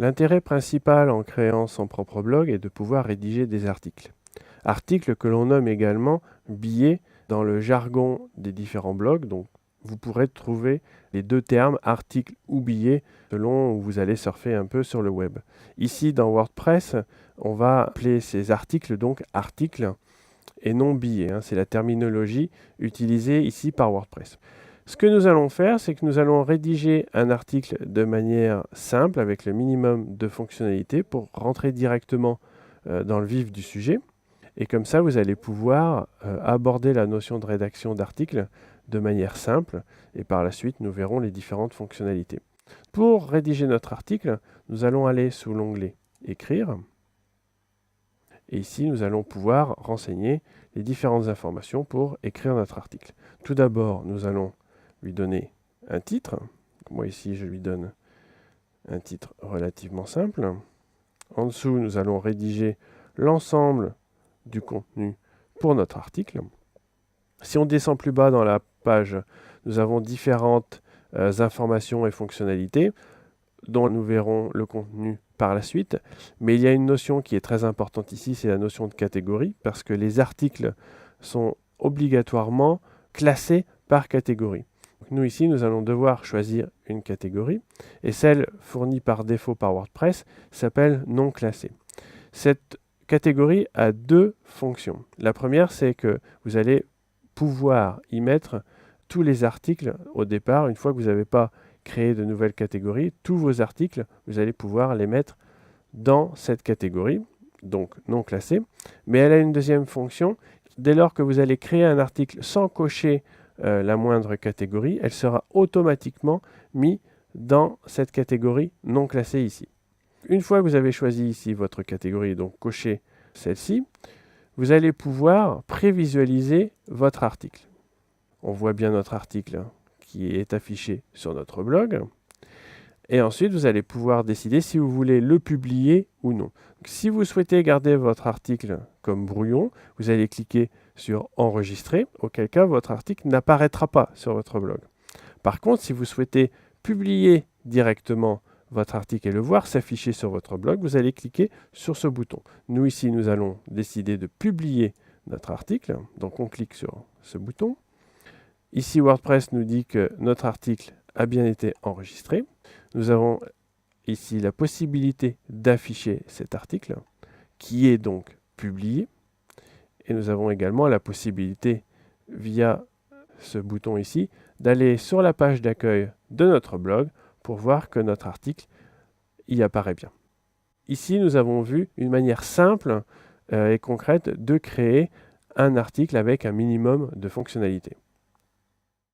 L'intérêt principal en créant son propre blog est de pouvoir rédiger des articles. Articles que l'on nomme également billets dans le jargon des différents blogs. Donc, vous pourrez trouver les deux termes, article ou billet, selon où vous allez surfer un peu sur le web. Ici, dans WordPress, on va appeler ces articles donc articles et non billets. C'est la terminologie utilisée ici par WordPress. Ce que nous allons faire, c'est que nous allons rédiger un article de manière simple, avec le minimum de fonctionnalités, pour rentrer directement dans le vif du sujet. Et comme ça, vous allez pouvoir aborder la notion de rédaction d'articles de manière simple. Et par la suite, nous verrons les différentes fonctionnalités. Pour rédiger notre article, nous allons aller sous l'onglet « Écrire ». Et ici, nous allons pouvoir renseigner les différentes informations pour écrire notre article. Tout d'abord, nous allons lui donner un titre. Moi ici, je lui donne un titre relativement simple. En dessous, nous allons rédiger l'ensemble du contenu pour notre article. Si on descend plus bas dans la page, nous avons différentes informations et fonctionnalités dont nous verrons le contenu par la suite. Mais il y a une notion qui est très importante ici, c'est la notion de catégorie, parce que les articles sont obligatoirement classés par catégorie. Donc nous ici, nous allons devoir choisir une catégorie, et celle fournie par défaut par WordPress s'appelle non classée. Cette catégorie a deux fonctions. La première, c'est que vous allez pouvoir y mettre tous les articles au départ. Une fois que vous n'avez pas créé de nouvelles catégories, tous vos articles, vous allez pouvoir les mettre dans cette catégorie, donc non classée. Mais elle a une deuxième fonction. Dès lors que vous allez créer un article sans cocher la moindre catégorie, elle sera automatiquement mise dans cette catégorie non classée ici. Une fois que vous avez choisi ici votre catégorie, donc cocher celle-ci, vous allez pouvoir prévisualiser votre article. On voit bien notre article qui est affiché sur notre blog. Et ensuite, vous allez pouvoir décider si vous voulez le publier ou non. Donc, si vous souhaitez garder votre article comme brouillon, vous allez cliquer sur « Enregistrer », auquel cas votre article n'apparaîtra pas sur votre blog. Par contre, si vous souhaitez publier directement votre article et le voir s'afficher sur votre blog, vous allez cliquer sur ce bouton. Nous, ici, nous allons décider de publier notre article. Donc, on clique sur ce bouton. Ici, WordPress nous dit que notre article a bien été enregistré. Nous avons ici la possibilité d'afficher cet article, qui est donc publié. Et nous avons également la possibilité, via ce bouton ici, d'aller sur la page d'accueil de notre blog pour voir que notre article y apparaît bien. Ici, nous avons vu une manière simple et concrète de créer un article avec un minimum de fonctionnalités.